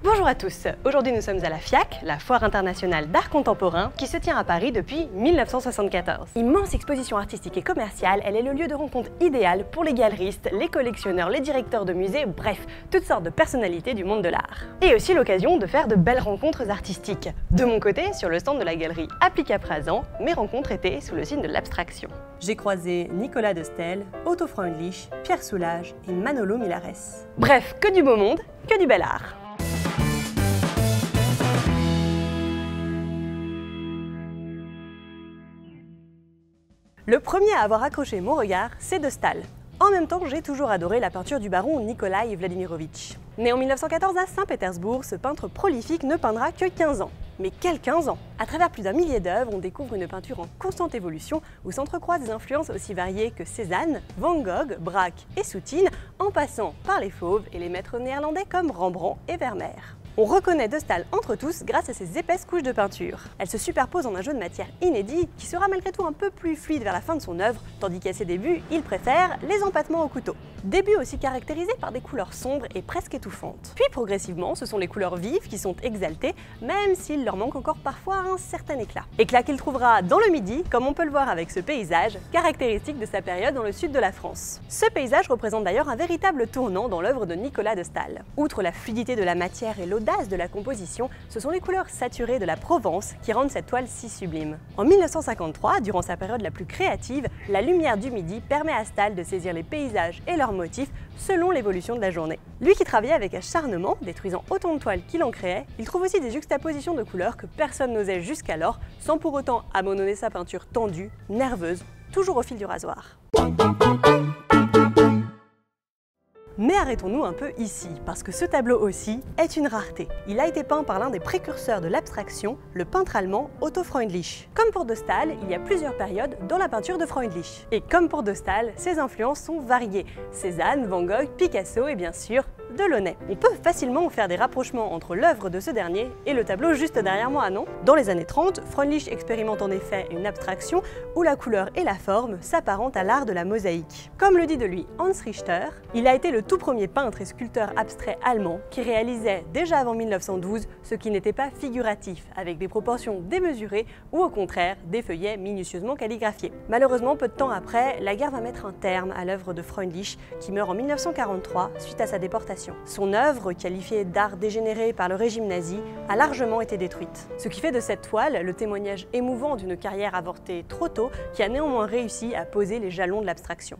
Bonjour à tous, aujourd'hui nous sommes à la FIAC, la Foire internationale d'art contemporain, qui se tient à Paris depuis 1974. Immense exposition artistique et commerciale, elle est le lieu de rencontre idéal pour les galeristes, les collectionneurs, les directeurs de musées, bref, toutes sortes de personnalités du monde de l'art. Et aussi l'occasion de faire de belles rencontres artistiques. De mon côté, sur le stand de la galerie Applica Prazan, mes rencontres étaient sous le signe de l'abstraction. J'ai croisé Nicolas de Staël, Otto Freundlich, Pierre Soulages et Manolo Milares. Bref, que du beau monde, que du bel art. Le premier à avoir accroché mon regard, c'est de Staël. En même temps, j'ai toujours adoré la peinture du baron Nikolaï Vladimirovitch. Né en 1914 à Saint-Pétersbourg, ce peintre prolifique ne peindra que 15 ans. Mais quels 15 ans! À travers plus d'1 millier d'œuvres, on découvre une peinture en constante évolution où s'entrecroisent des influences aussi variées que Cézanne, Van Gogh, Braque et Soutine, en passant par les fauves et les maîtres néerlandais comme Rembrandt et Vermeer. On reconnaît de Staël entre tous grâce à ses épaisses couches de peinture. Elles se superposent en un jeu de matière inédit qui sera malgré tout un peu plus fluide vers la fin de son œuvre, tandis qu'à ses débuts, il préfère les empattements au couteau. Début aussi caractérisé par des couleurs sombres et presque étouffantes. Puis progressivement, ce sont les couleurs vives qui sont exaltées, même s'il leur manque encore parfois un certain éclat. Éclat qu'il trouvera dans le Midi, comme on peut le voir avec ce paysage, caractéristique de sa période dans le sud de la France. Ce paysage représente d'ailleurs un véritable tournant dans l'œuvre de Nicolas de Staël. Outre la fluidité de la matière et l'audace de la composition, ce sont les couleurs saturées de la Provence qui rendent cette toile si sublime. En 1953, durant sa période la plus créative, la lumière du Midi permet à Staël de saisir les paysages et leurs motifs selon l'évolution de la journée. Lui qui travaillait avec acharnement, détruisant autant de toiles qu'il en créait, il trouve aussi des juxtapositions de couleurs que personne n'osait jusqu'alors, sans pour autant abandonner sa peinture tendue, nerveuse, toujours au fil du rasoir. Mais arrêtons-nous un peu ici, parce que ce tableau aussi est une rareté. Il a été peint par l'un des précurseurs de l'abstraction, le peintre allemand Otto Freundlich. Comme pour de Staël, il y a plusieurs périodes dans la peinture de Freundlich. Et comme pour de Staël, ses influences sont variées. Cézanne, Van Gogh, Picasso et bien sûr Delaunay. On peut facilement faire des rapprochements entre l'œuvre de ce dernier et le tableau juste derrière moi, non? Dans les années 30, Freundlich expérimente en effet une abstraction où la couleur et la forme s'apparentent à l'art de la mosaïque. Comme le dit de lui Hans Richter, il a été le tout premier peintre et sculpteur abstrait allemand qui réalisait déjà avant 1912 ce qui n'était pas figuratif, avec des proportions démesurées ou au contraire des feuillets minutieusement calligraphiés. Malheureusement, peu de temps après, la guerre va mettre un terme à l'œuvre de Freundlich qui meurt en 1943 suite à sa déportation. Son œuvre, qualifiée d'art dégénéré par le régime nazi, a largement été détruite. Ce qui fait de cette toile le témoignage émouvant d'une carrière avortée trop tôt qui a néanmoins réussi à poser les jalons de l'abstraction.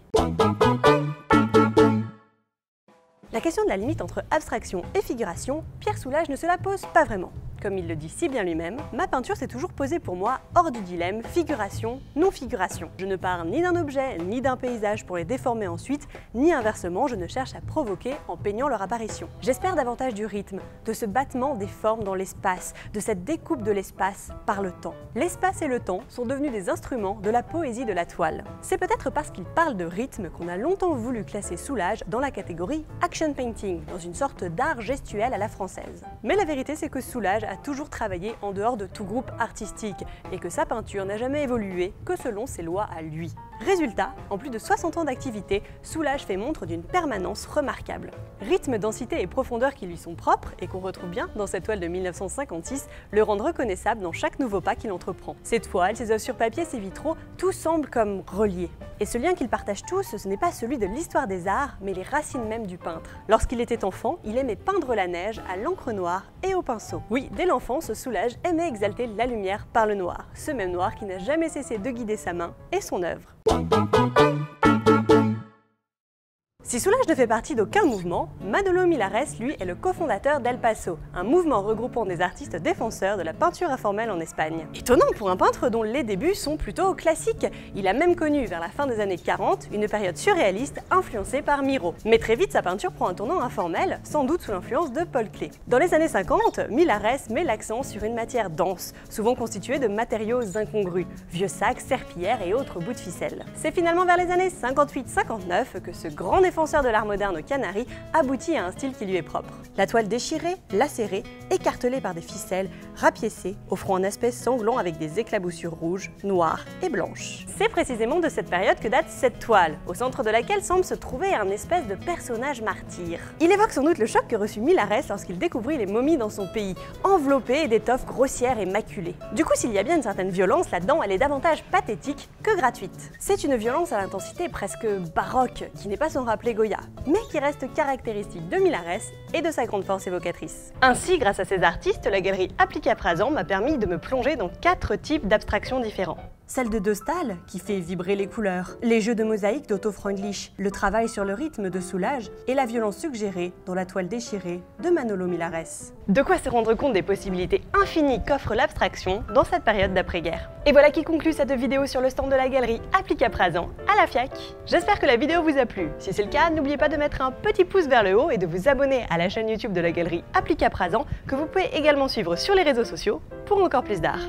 La question de la limite entre abstraction et figuration, Pierre Soulages ne se la pose pas vraiment. Comme il le dit si bien lui-même, ma peinture s'est toujours posée pour moi hors du dilemme figuration, non-figuration. Je ne pars ni d'un objet, ni d'un paysage pour les déformer ensuite, ni inversement, je ne cherche à provoquer en peignant leur apparition. J'espère davantage du rythme, de ce battement des formes dans l'espace, de cette découpe de l'espace par le temps. L'espace et le temps sont devenus des instruments de la poésie de la toile. C'est peut-être parce qu'il parle de rythme qu'on a longtemps voulu classer Soulages dans la catégorie action painting, dans une sorte d'art gestuel à la française. Mais la vérité, c'est que Soulages a toujours travaillé en dehors de tout groupe artistique et que sa peinture n'a jamais évolué que selon ses lois à lui. Résultat, en plus de 60 ans d'activité, Soulages fait montre d'une permanence remarquable. Rythme, densité et profondeur qui lui sont propres et qu'on retrouve bien dans cette toile de 1956 le rendent reconnaissable dans chaque nouveau pas qu'il entreprend. Ses toiles, ses œuvres sur papier, ses vitraux, tout semble comme relié. Et ce lien qu'ils partagent tous, ce n'est pas celui de l'histoire des arts, mais les racines mêmes du peintre. Lorsqu'il était enfant, il aimait peindre la neige à l'encre noire et au pinceau. Oui, dès l'enfance, Soulages aimait exalter la lumière par le noir, ce même noir qui n'a jamais cessé de guider sa main et son œuvre. Si Soulages ne fait partie d'aucun mouvement, Manolo Milares, lui, est le cofondateur d'El Paso, un mouvement regroupant des artistes défenseurs de la peinture informelle en Espagne. Étonnant pour un peintre dont les débuts sont plutôt classiques. Il a même connu, vers la fin des années 40, une période surréaliste influencée par Miro. Mais très vite, sa peinture prend un tournant informel, sans doute sous l'influence de Paul Klee. Dans les années 50, Milares met l'accent sur une matière dense, souvent constituée de matériaux incongrus, vieux sacs, serpillères et autres bouts de ficelle. C'est finalement vers les années 58-59 que ce grand défenseur défenseur de l'art moderne aux Canaries, aboutit à un style qui lui est propre. La toile déchirée, lacérée, écartelée par des ficelles, rapiécée, offrant un aspect sanglant avec des éclaboussures rouges, noires et blanches. C'est précisément de cette période que date cette toile, au centre de laquelle semble se trouver un espèce de personnage martyr. Il évoque sans doute le choc que reçut Milarès lorsqu'il découvrit les momies dans son pays, enveloppées d'étoffes grossières et maculées. Du coup, s'il y a bien une certaine violence là-dedans, elle est davantage pathétique que gratuite. C'est une violence à l'intensité presque baroque, qui n'est pas sans rappeler Goya, mais qui reste caractéristique de Milarès et de sa grande force évocatrice. Ainsi, grâce à ces artistes, la galerie Applica Prazan m'a permis de me plonger dans 4 types d'abstractions différents. Celle de De Staël, qui fait vibrer les couleurs, les jeux de mosaïque d'Otto Freundlich, le travail sur le rythme de Soulages et la violence suggérée dans la toile déchirée de Manolo Milarès. De quoi se rendre compte des possibilités infinies qu'offre l'abstraction dans cette période d'après-guerre. Et voilà qui conclut cette vidéo sur le stand de la galerie Applica Prazan à la FIAC. J'espère que la vidéo vous a plu. Si c'est le cas, n'oubliez pas de mettre un petit pouce vers le haut et de vous abonner à la chaîne YouTube de la galerie Applica Prazan, que vous pouvez également suivre sur les réseaux sociaux pour encore plus d'art.